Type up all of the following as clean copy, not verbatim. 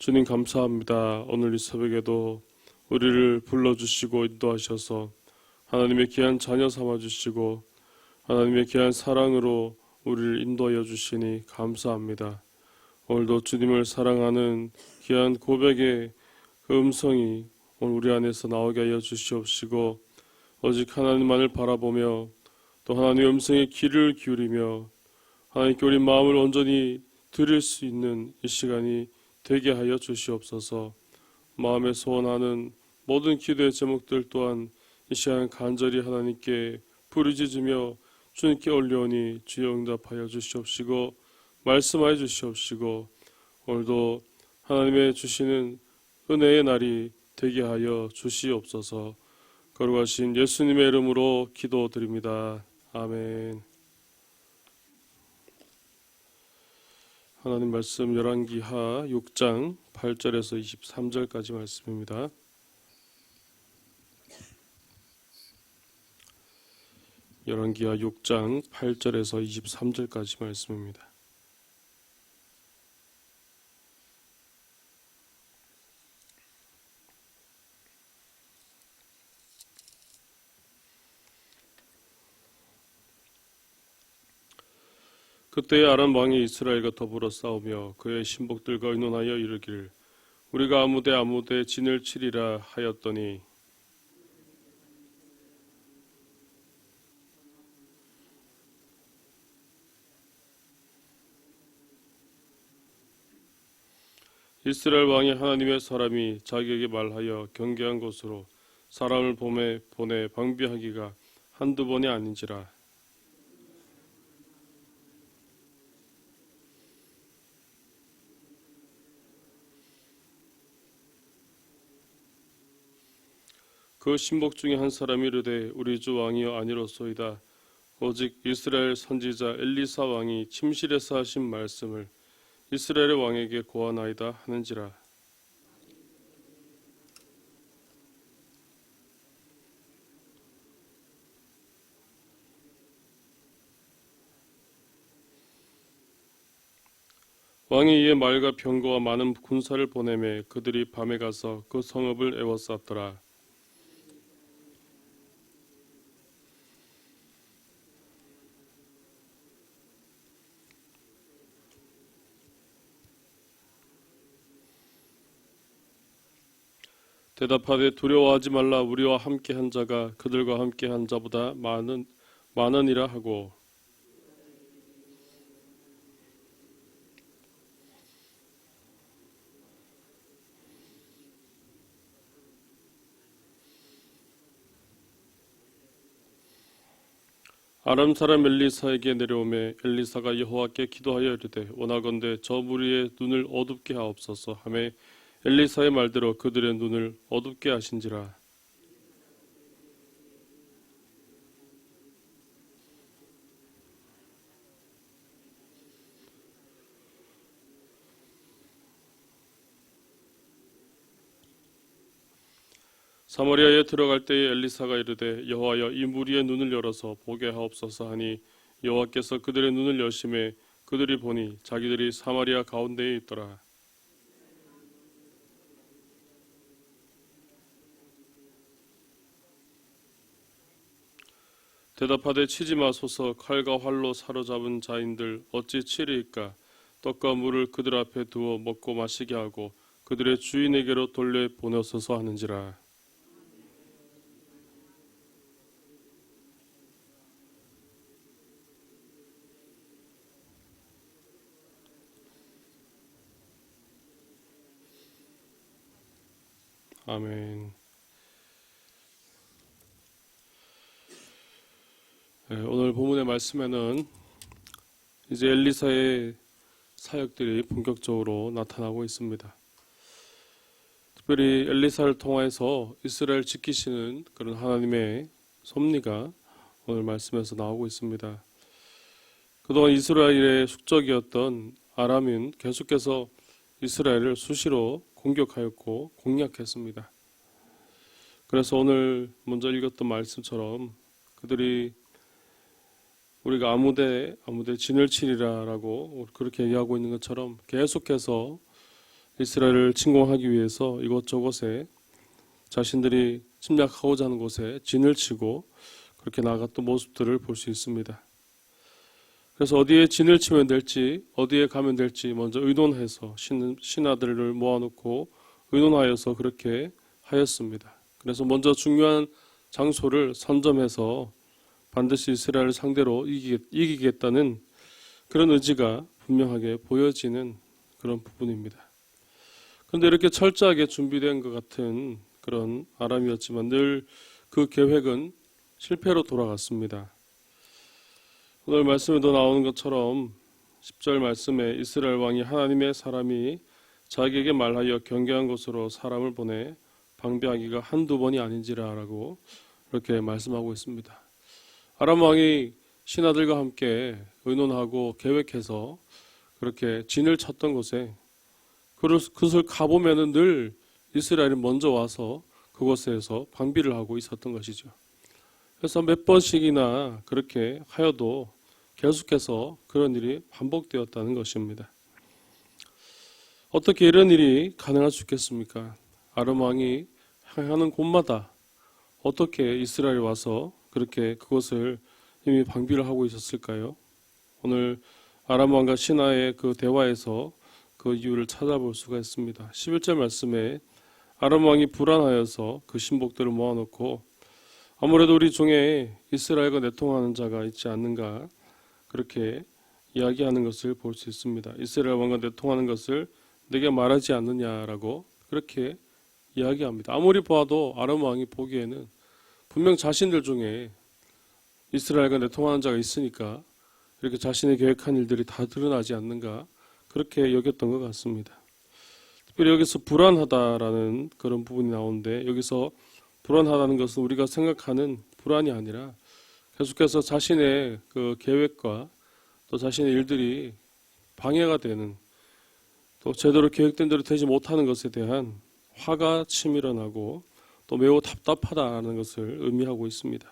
주님 감사합니다. 오늘 이 새벽에도 우리를 불러주시고 인도하셔서 하나님의 귀한 자녀 삼아주시고 하나님의 귀한 사랑으로 우리를 인도하여 주시니 감사합니다. 오늘도 주님을 사랑하는 귀한 고백의 그 음성이 오늘 우리 안에서 나오게 하여 주시옵시고 오직 하나님만을 바라보며 또 하나님의 음성에 귀를 기울이며 하나님께 우리 마음을 온전히 드릴 수 있는 이 시간이 되게 하여 주시옵소서. 마음에 소원하는 모든 기도의 제목들 또한 이 시간 간절히 하나님께 부르짖으며 주님께 올려오니 주여 응답하여 주시옵시고 말씀하여 주시옵시고 오늘도 하나님의 주시는 은혜의 날이 되게 하여 주시옵소서. 거룩하신 예수님의 이름으로 기도드립니다. 아멘. 하나님 말씀 열왕기하 6장 8절에서 23절까지 말씀입니다. 열왕기하 6장 8절에서 23절까지 말씀입니다. 그때에 아람 왕이 이스라엘과 더불어 싸우며 그의 신복들과 의논하여 이르기를 우리가 아무데 진을 치리라 하였더니 이스라엘 왕이 하나님의 사람이 자기에게 말하여 경계한 곳으로 사람을 보내 방비하기가 한두 번이 아닌지라. 그 신복 중에 한 사람이 이르되 우리 주 왕이여 아니로소이다. 오직 이스라엘 선지자 엘리사 왕이 침실에서 하신 말씀을 이스라엘의 왕에게 고하나이다 하는지라. 왕이 이에 말과 병거와 많은 군사를 보내매 그들이 밤에 가서 그 성읍을 에워쌌더라. 대답하되 두려워하지 말라. 우리와 함께한 자가 그들과 함께한 자보다 많으니라 하고 아람 사람 엘리사에게 내려오매 엘리사가 여호와께 기도하여 이르되 원하건대 저 무리의 눈을 어둡게 하옵소서 하매 엘리사의 말대로 그들의 눈을 어둡게 하신지라. 사마리아에 들어갈 때에 엘리사가 이르되 여호와여 이 무리의 눈을 열어서 보게 하옵소서 하니 여호와께서 그들의 눈을 여심해 그들이 보니 자기들이 사마리아 가운데에 있더라. 대답하되 치지 마소서. 칼과 활로 사로잡은 자인들 어찌 치리이까. 떡과 물을 그들 앞에 두어 먹고 마시게 하고 그들의 주인에게로 돌려 보내소서 하는지라. 아멘. 오늘 본문의 말씀에는 이제 엘리사의 사역들이 본격적으로 나타나고 있습니다. 특별히 엘리사를 통해서 이스라엘 지키시는 그런 하나님의 섭리가 오늘 말씀에서 나오고 있습니다. 그동안 이스라엘의 숙적이었던 아람은 계속해서 이스라엘을 수시로 공격하였고 공략했습니다. 그래서 오늘 먼저 읽었던 말씀처럼 그들이 우리가 아무데 진을 치리라 라고 그렇게 얘기하고 있는 것처럼 계속해서 이스라엘을 침공하기 위해서 이곳저곳에 자신들이 침략하고자 하는 곳에 진을 치고 그렇게 나아갔던 모습들을 볼 수 있습니다. 그래서 어디에 진을 치면 될지, 어디에 가면 될지 먼저 의논해서 신하들을 모아놓고 의논하여서 그렇게 하였습니다. 그래서 먼저 중요한 장소를 선점해서 반드시 이스라엘을 상대로 이기겠다는 그런 의지가 분명하게 보여지는 그런 부분입니다. 그런데 이렇게 철저하게 준비된 것 같은 그런 아람이었지만 늘 그 계획은 실패로 돌아갔습니다. 오늘 말씀에도 나오는 것처럼 10절 말씀에 이스라엘 왕이 하나님의 사람이 자기에게 말하여 경계한 곳으로 사람을 보내 방비하기가 한두 번이 아닌지라라고 이렇게 말씀하고 있습니다. 아람 왕이 신하들과 함께 의논하고 계획해서 그렇게 진을 쳤던 곳에 그것을 가보면은 늘 이스라엘이 먼저 와서 그곳에서 방비를 하고 있었던 것이죠. 그래서 몇 번씩이나 그렇게 하여도 계속해서 그런 일이 반복되었다는 것입니다. 어떻게 이런 일이 가능할 수 있겠습니까? 아람 왕이 향하는 곳마다 어떻게 이스라엘이 와서 그렇게 그것을 이미 방비를 하고 있었을까요? 오늘 아람 왕과 신하의 그 대화에서 그 이유를 찾아볼 수가 있습니다. 11절 말씀에 아람 왕이 불안하여서 그 신복들을 모아놓고 아무래도 우리 중에 이스라엘과 내통하는 자가 있지 않는가 그렇게 이야기하는 것을 볼 수 있습니다. 이스라엘 왕과 내통하는 것을 내게 말하지 않느냐라고 그렇게 이야기합니다. 아무리 봐도 아람 왕이 보기에는 분명 자신들 중에 이스라엘과 내통하는 자가 있으니까 이렇게 자신의 계획한 일들이 다 드러나지 않는가 그렇게 여겼던 것 같습니다. 특별히 여기서 불안하다라는 그런 부분이 나오는데 여기서 불안하다는 것은 우리가 생각하는 불안이 아니라 계속해서 자신의 그 계획과 또 자신의 일들이 방해가 되는 또 제대로 계획된 대로 되지 못하는 것에 대한 화가 치밀어 나고 또 매우 답답하다는 것을 의미하고 있습니다.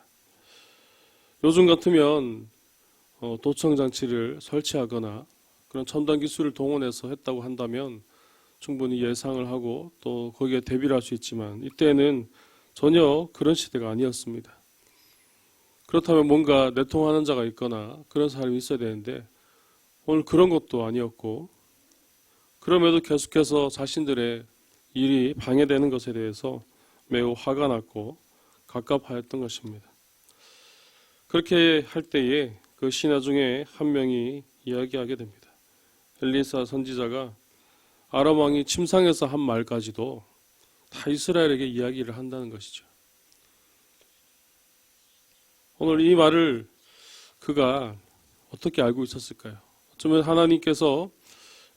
요즘 같으면 도청장치를 설치하거나 그런 첨단 기술을 동원해서 했다고 한다면 충분히 예상을 하고 또 거기에 대비를 할 수 있지만 이때는 전혀 그런 시대가 아니었습니다. 그렇다면 뭔가 내통하는 자가 있거나 그런 사람이 있어야 되는데 오늘 그런 것도 아니었고 그럼에도 계속해서 자신들의 일이 방해되는 것에 대해서 매우 화가 났고 갑갑하였던 것입니다. 그렇게 할 때에 그 신하 중에 한 명이 이야기하게 됩니다. 엘리사 선지자가 아람 왕이 침상에서 한 말까지도 다 이스라엘에게 이야기를 한다는 것이죠. 오늘 이 말을 그가 어떻게 알고 있었을까요? 어쩌면 하나님께서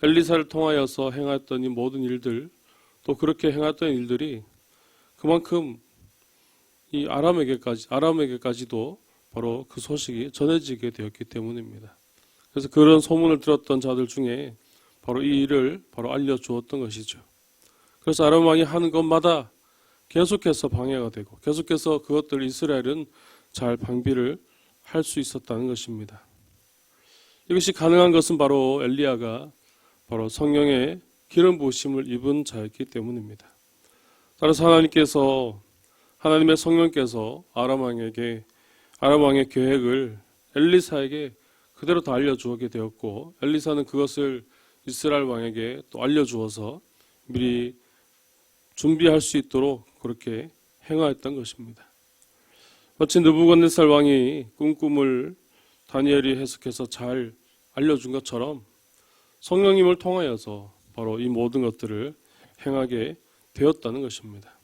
엘리사를 통하여서 행했던 이 모든 일들 또 그렇게 행했던 일들이 그만큼 이 아람에게까지도 바로 그 소식이 전해지게 되었기 때문입니다. 그래서 그런 소문을 들었던 자들 중에 바로 이 일을 바로 알려주었던 것이죠. 그래서 아람 왕이 하는 것마다 계속해서 방해가 되고 계속해서 그것들 이스라엘은 잘 방비를 할 수 있었다는 것입니다. 이것이 가능한 것은 바로 엘리야가 바로 성령의 기름 부으심을 입은 자였기 때문입니다. 따라서 하나님의 성령께서 아람 왕의 계획을 엘리사에게 그대로 다 알려주게 되었고 엘리사는 그것을 이스라엘 왕에게 또 알려주어서 미리 준비할 수 있도록 그렇게 행하였던 것입니다. 마치 느부갓네살 왕이 꿈을 다니엘이 해석해서 잘 알려준 것처럼 성령님을 통하여서 바로 이 모든 것들을 행하게 되었다는 것입니다.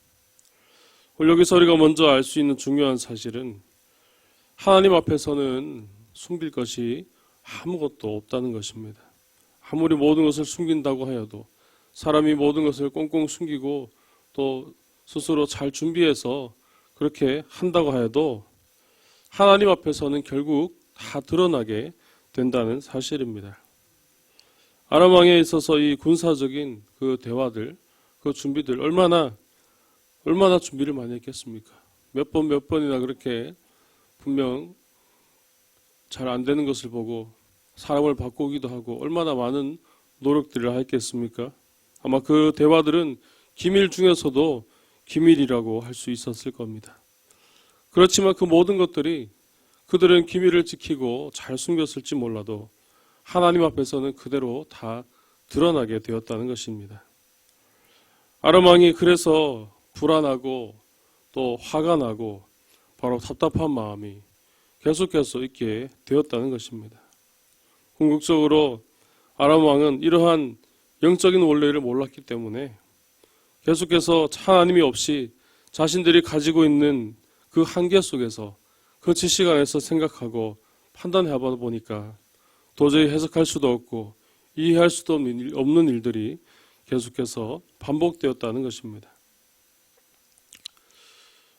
여기서 우리가 먼저 알 수 있는 중요한 사실은 하나님 앞에서는 숨길 것이 아무것도 없다는 것입니다. 아무리 모든 것을 숨긴다고 하여도 사람이 모든 것을 꽁꽁 숨기고 또 스스로 잘 준비해서 그렇게 한다고 하여도 하나님 앞에서는 결국 다 드러나게 된다는 사실입니다. 아람 왕에 있어서 이 군사적인 그 대화들, 그 준비들 얼마나 준비를 많이 했겠습니까? 몇 번이나 그렇게 분명 잘 안 되는 것을 보고 사람을 바꾸기도 하고 얼마나 많은 노력들을 했겠습니까? 아마 그 대화들은 기밀 중에서도 기밀이라고 할 수 있었을 겁니다. 그렇지만 그 모든 것들이 그들은 기밀을 지키고 잘 숨겼을지 몰라도 하나님 앞에서는 그대로 다 드러나게 되었다는 것입니다. 아람 왕이 그래서 불안하고 또 화가 나고 바로 답답한 마음이 계속해서 있게 되었다는 것입니다. 궁극적으로 아람 왕은 이러한 영적인 원리를 몰랐기 때문에 계속해서 하나님이 없이 자신들이 가지고 있는 그 한계 속에서 그 지식 안에서 생각하고 판단해 보니까 도저히 해석할 수도 없고 이해할 수도 없는 일들이 계속해서 반복되었다는 것입니다.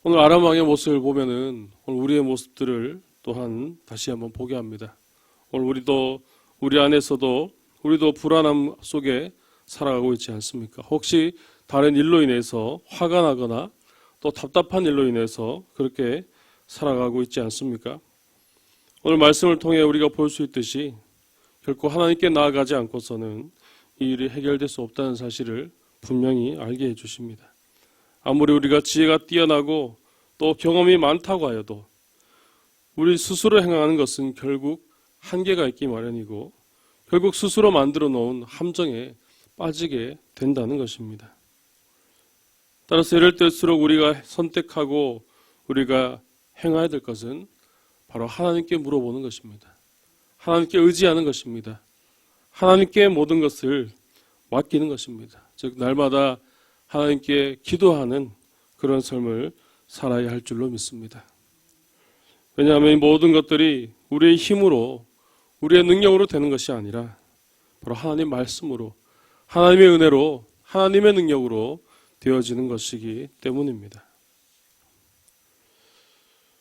오늘 아람 왕의 모습을 보면은 오늘 우리의 모습들을 또한 다시 한번 보게 합니다. 오늘 우리 안에서도 우리도 불안함 속에 살아가고 있지 않습니까? 혹시 다른 일로 인해서 화가 나거나 또 답답한 일로 인해서 그렇게 살아가고 있지 않습니까? 오늘 말씀을 통해 우리가 볼 수 있듯이 결코 하나님께 나아가지 않고서는 이 일이 해결될 수 없다는 사실을 분명히 알게 해주십니다. 아무리 우리가 지혜가 뛰어나고 또 경험이 많다고 하여도 우리 스스로 행하는 것은 결국 한계가 있기 마련이고 결국 스스로 만들어 놓은 함정에 빠지게 된다는 것입니다. 따라서 이럴 때일수록 우리가 선택하고 우리가 행해야 될 것은 바로 하나님께 물어보는 것입니다. 하나님께 의지하는 것입니다. 하나님께 모든 것을 맡기는 것입니다. 즉 날마다 하나님께 기도하는 그런 삶을 살아야 할 줄로 믿습니다. 왜냐하면 이 모든 것들이 우리의 힘으로 우리의 능력으로 되는 것이 아니라 바로 하나님 말씀으로 하나님의 은혜로 하나님의 능력으로 되어지는 것이기 때문입니다.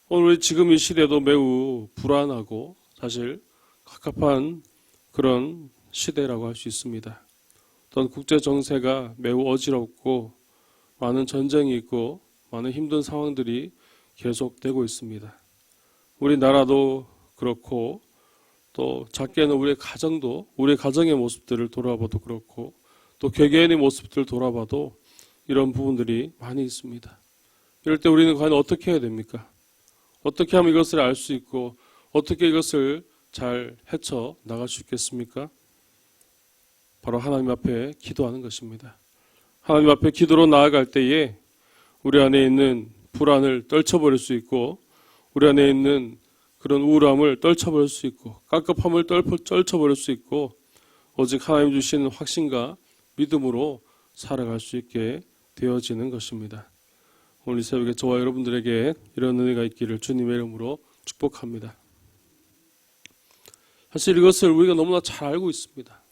오늘 지금 이 시대도 매우 불안하고 사실 갑갑한 그런 시대라고 할 수 있습니다. 어떤 국제 정세가 매우 어지럽고 많은 전쟁이 있고 많은 힘든 상황들이 계속되고 있습니다. 우리나라도 그렇고 또 작게는 우리의 가정도 우리의 가정의 모습들을 돌아봐도 그렇고 또 개개인의 모습들을 돌아봐도 이런 부분들이 많이 있습니다. 이럴 때 우리는 과연 어떻게 해야 됩니까? 어떻게 하면 이것을 알 수 있고 어떻게 이것을 잘 헤쳐 나갈 수 있겠습니까? 바로 하나님 앞에 기도하는 것입니다. 하나님 앞에 기도로 나아갈 때에 우리 안에 있는 불안을 떨쳐버릴 수 있고 우리 안에 있는 그런 우울함을 떨쳐버릴 수 있고 깝깝함을 떨쳐버릴 수 있고 오직 하나님 주시는 확신과 믿음으로 살아갈 수 있게 되어지는 것입니다. 오늘 이 새벽에 저와 여러분들에게 이런 은혜가 있기를 주님의 이름으로 축복합니다. 사실 이것을 우리가 너무나 잘 알고 있습니다.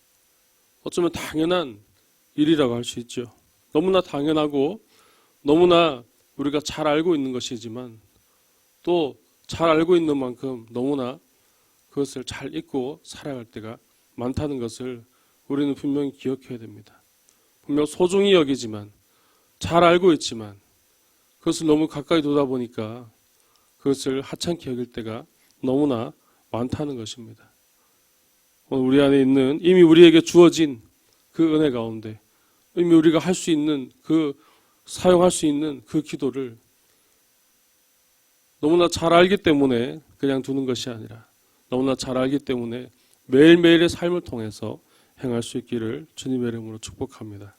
어쩌면 당연한 일이라고 할 수 있죠. 너무나 당연하고 너무나 우리가 잘 알고 있는 것이지만 또 잘 알고 있는 만큼 너무나 그것을 잘 잊고 살아갈 때가 많다는 것을 우리는 분명히 기억해야 됩니다. 분명 소중히 여기지만 잘 알고 있지만 그것을 너무 가까이 두다 보니까 그것을 하찮게 여길 때가 너무나 많다는 것입니다. 오늘 우리 안에 있는 이미 우리에게 주어진 그 은혜 가운데 이미 우리가 할 수 있는 사용할 수 있는 그 기도를 너무나 잘 알기 때문에 그냥 두는 것이 아니라 너무나 잘 알기 때문에 매일매일의 삶을 통해서 행할 수 있기를 주님의 이름으로 축복합니다.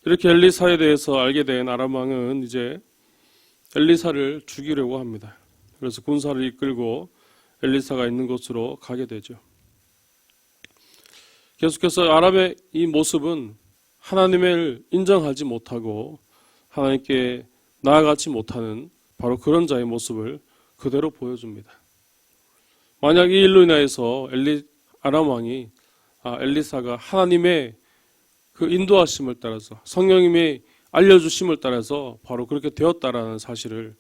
이렇게 엘리사에 대해서 알게 된 아람 왕은 이제 엘리사를 죽이려고 합니다. 그래서 군사를 이끌고 엘리사가 있는 곳으로 가게 되죠. 계속해서 아람의 이 모습은 하나님을 인정하지 못하고 하나님께 나아가지 못하는 바로 그런 자의 모습을 그대로 보여줍니다. 만약 이 일로 인하여서 아람 왕이 엘리사가 하나님의 그 인도하심을 따라서 성령님이 알려주심을 따라서 바로 그렇게 되었다라는 사실을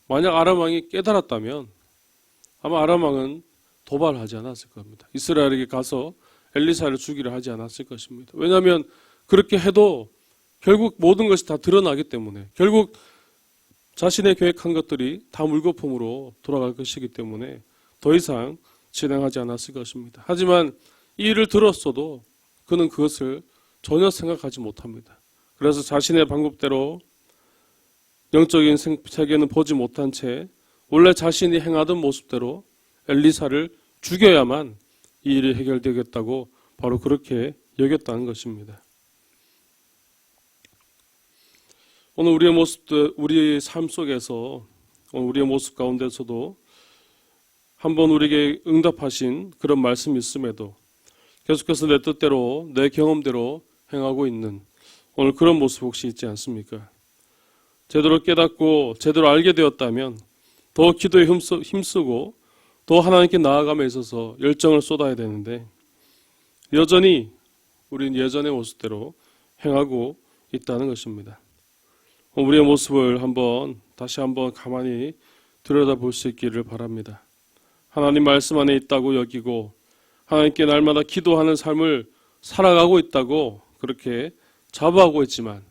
만약 아람 왕이 깨달았다면 아마 아람 왕은 도발하지 않았을 겁니다. 이스라엘에게 가서 엘리사를 죽이려 하지 않았을 것입니다. 왜냐하면 그렇게 해도 결국 모든 것이 다 드러나기 때문에 결국 자신의 계획한 것들이 다 물거품으로 돌아갈 것이기 때문에 더 이상 진행하지 않았을 것입니다. 하지만 이 일을 들었어도 그는 그것을 전혀 생각하지 못합니다. 그래서 자신의 방법대로 영적인 세계는 보지 못한 채 원래 자신이 행하던 모습대로 엘리사를 죽여야만 이 일이 해결되겠다고 바로 그렇게 여겼다는 것입니다. 오늘 우리의 모습도, 우리의 삶 속에서, 우리의 모습 가운데서도 한번 우리에게 응답하신 그런 말씀이 있음에도 계속해서 내 뜻대로, 내 경험대로 행하고 있는 오늘 그런 모습 혹시 있지 않습니까? 제대로 깨닫고 제대로 알게 되었다면 더 기도에 힘쓰고 더 하나님께 나아감에 있어서 열정을 쏟아야 되는데 여전히 우리는 예전의 모습대로 행하고 있다는 것입니다. 우리의 모습을 다시 한번 가만히 들여다볼 수 있기를 바랍니다. 하나님 말씀 안에 있다고 여기고 하나님께 날마다 기도하는 삶을 살아가고 있다고 그렇게 자부하고 있지만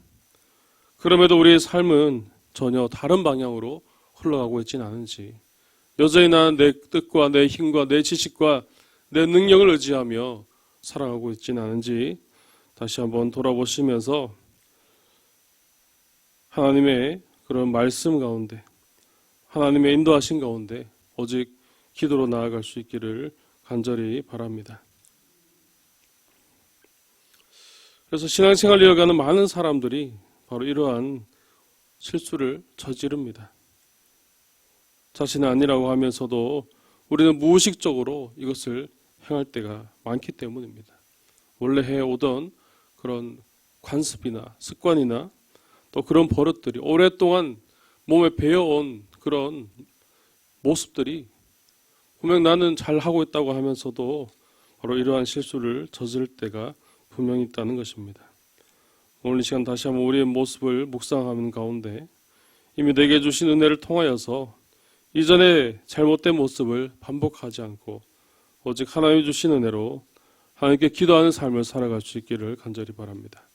그럼에도 우리의 삶은 전혀 다른 방향으로 흘러가고 있지는 않은지 여전히 나는 내 뜻과 내 힘과 내 지식과 내 능력을 의지하며 살아가고 있지는 않은지 다시 한번 돌아보시면서 하나님의 그런 말씀 가운데 하나님의 인도하신 가운데 오직 기도로 나아갈 수 있기를 간절히 바랍니다. 그래서 신앙생활을 이어가는 많은 사람들이 바로 이러한 실수를 저지릅니다. 자신은 아니라고 하면서도 우리는 무의식적으로 이것을 행할 때가 많기 때문입니다. 원래 해오던 그런 관습이나 습관이나 또 그런 버릇들이 오랫동안 몸에 배어온 그런 모습들이 분명 나는 잘하고 있다고 하면서도 바로 이러한 실수를 저지를 때가 분명히 있다는 것입니다. 오늘 이 시간 다시 한번 우리의 모습을 묵상하는 가운데 이미 내게 주신 은혜를 통하여서 이전에 잘못된 모습을 반복하지 않고 오직 하나님이 주신 은혜로 하나님께 기도하는 삶을 살아갈 수 있기를 간절히 바랍니다.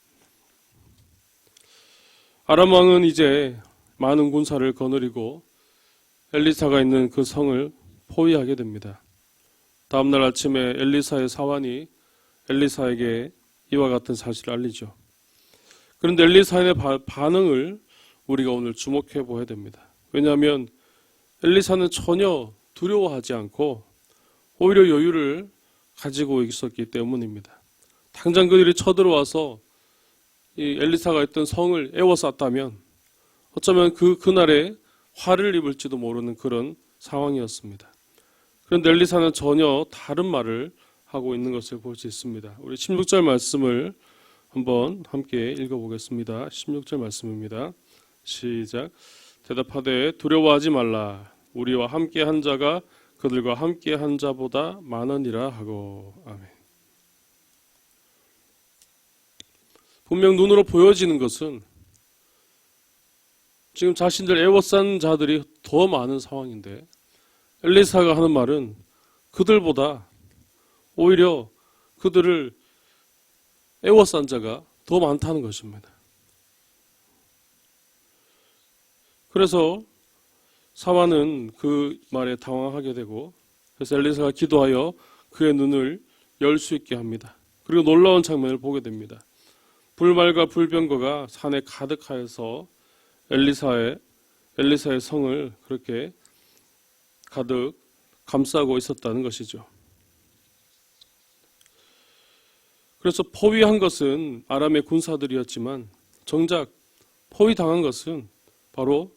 아람 왕은 이제 많은 군사를 거느리고 엘리사가 있는 그 성을 포위하게 됩니다. 다음날 아침에 엘리사의 사환이 엘리사에게 이와 같은 사실을 알리죠. 그런데 엘리사의 반응을 우리가 오늘 주목해 보아야 됩니다. 왜냐하면 엘리사는 전혀 두려워하지 않고 오히려 여유를 가지고 있었기 때문입니다. 당장 그들이 쳐들어와서 이 엘리사가 있던 성을 에워쌌다면 어쩌면 그날에 화를 입을지도 모르는 그런 상황이었습니다. 그런데 엘리사는 전혀 다른 말을 하고 있는 것을 볼 수 있습니다. 우리 16절 말씀을 한번 함께 읽어보겠습니다. 16절 말씀입니다. 시작. 대답하되 두려워하지 말라. 우리와 함께 한 자가 그들과 함께 한 자보다 많으니라 하고. 아멘. 분명 눈으로 보여지는 것은 지금 자신들 애워싼 자들이 더 많은 상황인데 엘리사가 하는 말은 그들보다 오히려 그들을 애워싼 자가 더 많다는 것입니다. 그래서 사환은 그 말에 당황하게 되고 그래서 엘리사가 기도하여 그의 눈을 열 수 있게 합니다. 그리고 놀라운 장면을 보게 됩니다. 불말과 불병거가 산에 가득하여서 엘리사의 성을 그렇게 가득 감싸고 있었다는 것이죠. 그래서 포위한 것은 아람의 군사들이었지만 정작 포위당한 것이 바로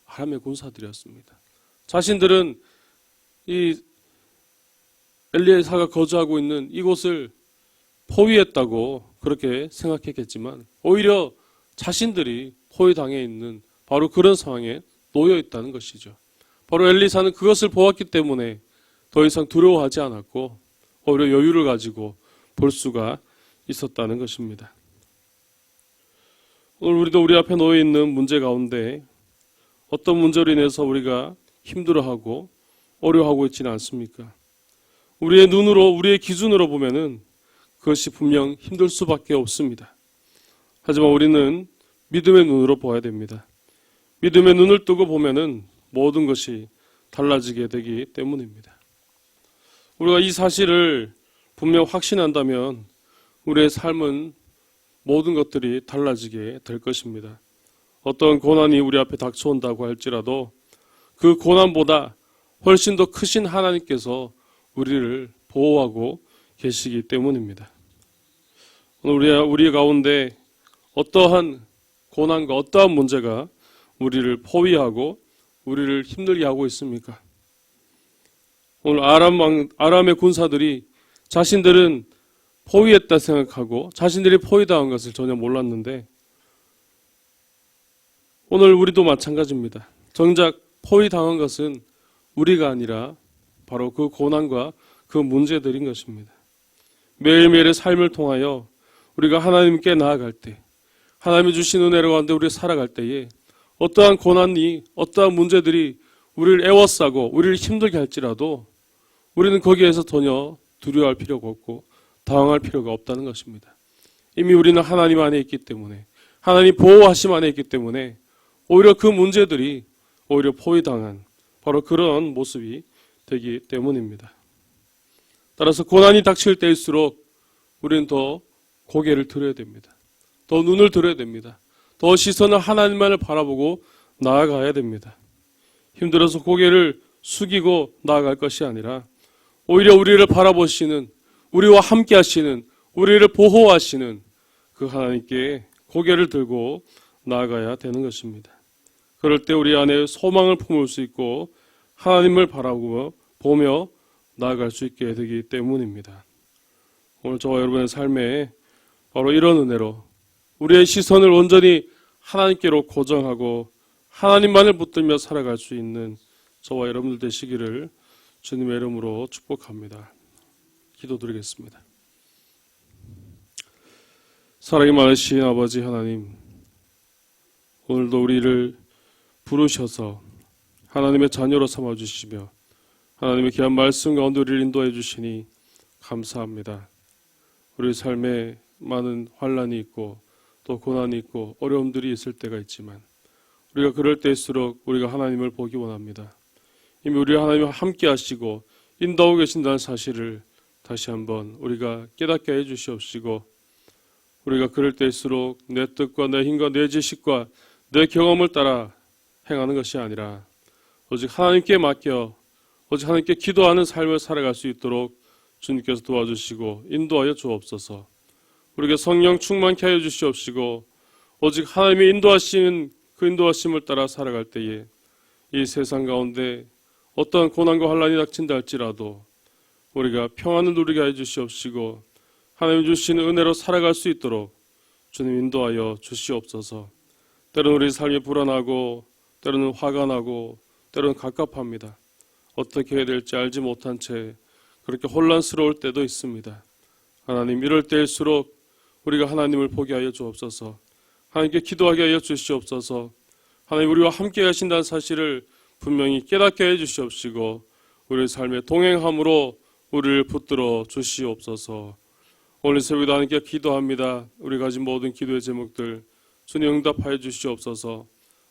아람의 군사들이었습니다. 자신들은 이 엘리사가 거주하고 있는 이곳을 포위했다고 그렇게 생각했겠지만 오히려 자신들이 포위당해 있는 바로 그런 상황에 놓여 있다는 것이죠. 바로 엘리사는 그것을 보았기 때문에 더 이상 두려워하지 않았고 오히려 여유를 가지고 볼 수가 있었다는 것입니다. 오늘 우리도 우리 앞에 놓여 있는 문제 가운데 어떤 문제로 인해서 우리가 힘들어하고 어려워하고 있지는 않습니까? 우리의 눈으로 우리의 기준으로 보면은 그것이 분명 힘들 수밖에 없습니다. 하지만 우리는 믿음의 눈으로 보아야 됩니다. 믿음의 눈을 뜨고 보면은 모든 것이 달라지게 되기 때문입니다. 우리가 이 사실을 분명 확신한다면 우리의 삶은 모든 것들이 달라지게 될 것입니다. 어떤 고난이 우리 앞에 닥쳐온다고 할지라도 그 고난보다 훨씬 더 크신 하나님께서 우리를 보호하고 계시기 때문입니다. 오늘 우리 가운데 어떠한 고난과 어떠한 문제가 우리를 포위하고 우리를 힘들게 하고 있습니까? 오늘 아람의 군사들이 자신들은 포위했다 생각하고 자신들이 포위당한 것을 전혀 몰랐는데 오늘 우리도 마찬가지입니다. 정작 포위당한 것은 우리가 아니라 바로 그 고난과 그 문제들인 것입니다. 매일매일의 삶을 통하여 우리가 하나님께 나아갈 때 하나님이 주신 은혜로 가운데 우리가 살아갈 때에 어떠한 고난이 어떠한 문제들이 우리를 애워싸고 우리를 힘들게 할지라도 우리는 거기에서 전혀 두려워할 필요가 없고 당황할 필요가 없다는 것입니다. 이미 우리는 하나님 안에 있기 때문에 하나님 보호하심 안에 있기 때문에 오히려 그 문제들이 오히려 포위당한 바로 그런 모습이 되기 때문입니다. 따라서 고난이 닥칠 때일수록 우리는 더 고개를 들어야 됩니다. 더 눈을 들어야 됩니다. 더 시선을 하나님만을 바라보고 나아가야 됩니다. 힘들어서 고개를 숙이고 나아갈 것이 아니라 오히려 우리를 바라보시는 우리와 함께 하시는 우리를 보호하시는 그 하나님께 고개를 들고 나아가야 되는 것입니다. 그럴 때 우리 안에 소망을 품을 수 있고 하나님을 바라보며 보며 나아갈 수 있게 되기 때문입니다. 오늘 저와 여러분의 삶에 바로 이런 은혜로 우리의 시선을 온전히 하나님께로 고정하고 하나님만을 붙들며 살아갈 수 있는 저와 여러분들 되시기를 주님의 이름으로 축복합니다. 기도드리겠습니다. 사랑이 많으신 아버지 하나님, 오늘도 우리를 부르셔서 하나님의 자녀로 삼아주시며 하나님의 귀한 말씀 가운데 우리를 인도해 주시니 감사합니다. 우리 삶에 많은 환난이 있고 또 고난이 있고 어려움들이 있을 때가 있지만 우리가 그럴 때일수록 우리가 하나님을 보기 원합니다. 이미 우리 하나님과 함께 하시고 인도하고 계신다는 사실을 다시 한번 우리가 깨닫게 해 주시옵시고 우리가 그럴 때일수록 내 뜻과 내 힘과 내 지식과 내 경험을 따라 행하는 것이 아니라 오직 하나님께 맡겨 오직 하나님께 기도하는 삶을 살아갈 수 있도록 주님께서 도와주시고 인도하여 주옵소서. 우리에게 성령 충만케 하여 주시옵시고 오직 하나님의 인도하시는 그 인도하심을 따라 살아갈 때에 이 세상 가운데 어떠한 고난과 환난이 닥친다 할지라도 우리가 평안을 누리게 해 주시옵시고 하나님 주시는 은혜로 살아갈 수 있도록 주님 인도하여 주시옵소서. 때로는 우리 삶이 불안하고 때로는 화가 나고 때로는 갑갑합니다. 어떻게 해야 될지 알지 못한 채 그렇게 혼란스러울 때도 있습니다. 하나님 이럴 때일수록 우리가 하나님을 보게 하여 주옵소서. 하나님께 기도하게 하여 주시옵소서. 하나님 우리와 함께 하신다는 사실을 분명히 깨닫게 해 주시옵시고 우리의 삶에 동행함으로 우리를 붙들어 주시옵소서. 오늘 새벽에도 하나님께 기도합니다. 우리 가진 모든 기도의 제목들 주님 응답하여 주시옵소서.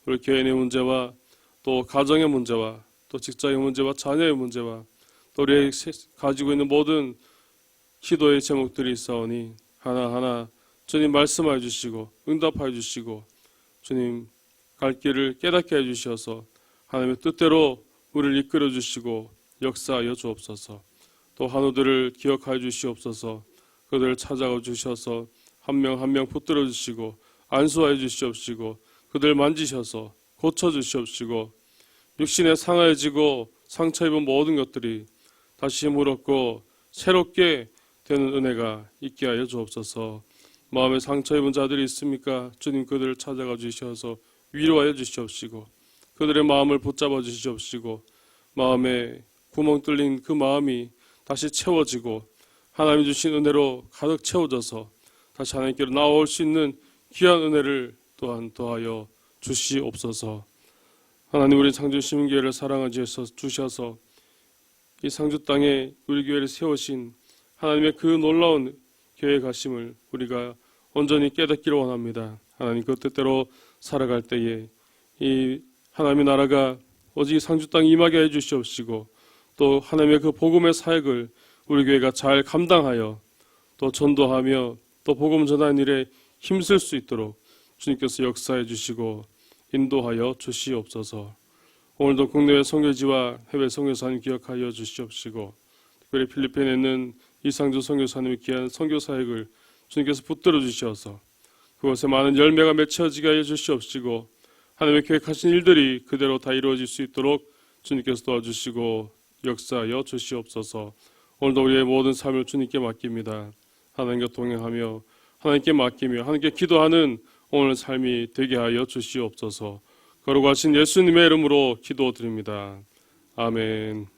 우리 개인의 문제와 또 가정의 문제와 또 직장의 문제와 자녀의 문제와 또 우리 가지고 있는 모든 기도의 제목들이 있사오니 하나하나 주님 말씀하여 주시고 응답하여 주시고 주님 갈 길을 깨닫게 해 주셔서 하나님의 뜻대로 우리를 이끌어 주시고 역사하여 주옵소서. 또 한우들을 기억하여 주시옵소서. 그들을 찾아가 주셔서 한 명 한 명 붙들어 주시고 안수하여 주시옵시고 그들 만지셔서 고쳐 주시옵시고 육신에 상하여지고 상처 입은 모든 것들이 다시 힘을 얻고 새롭게 되는 은혜가 있게 하여 주옵소서. 마음에 상처 입은 자들이 있습니까? 주님 그들을 찾아가 주셔서 위로하여 주시옵시고 그들의 마음을 붙잡아 주시옵시고 마음에 구멍 뚫린 그 마음이 다시 채워지고 하나님 주신 은혜로 가득 채워져서 다시 하나님께로 나올 수 있는 귀한 은혜를 또한 더하여 주시옵소서. 하나님 우리 상주 시민교회를 사랑하여 주셔서 이 상주 땅에 우리 교회를 세우신 하나님의 그 놀라운 교회 가심을 우리가 온전히 깨닫기를 원합니다. 하나님 그 뜻대로 살아갈 때에 이 하나님의 나라가 오직 상주 땅에 임하게 해 주시옵시고 또 하나님의 그 복음의 사역을 우리 교회가 잘 감당하여 또 전도하며 또 복음 전하는 일에 힘쓸 수 있도록 주님께서 역사해 주시고 인도하여 주시옵소서. 오늘도 국내외 선교지와 해외 선교사님 기억하여 주시옵시고 특별히 필리핀에 있는 이상주 선교사님의 귀한 선교 사역을 주님께서 붙들어 주시어서 그곳에 많은 열매가 맺혀지게 하여 주시옵시고 하나님의 계획하신 일들이 그대로 다 이루어질 수 있도록 주님께서 도와주시고 역사하여 주시옵소서. 오늘도 우리의 모든 삶을 주님께 맡깁니다. 하나님과 동행하며 하나님께 맡기며 하나님께 기도하는 오늘 삶이 되게 하여 주시옵소서. 거룩하신 예수님의 이름으로 기도드립니다. 아멘.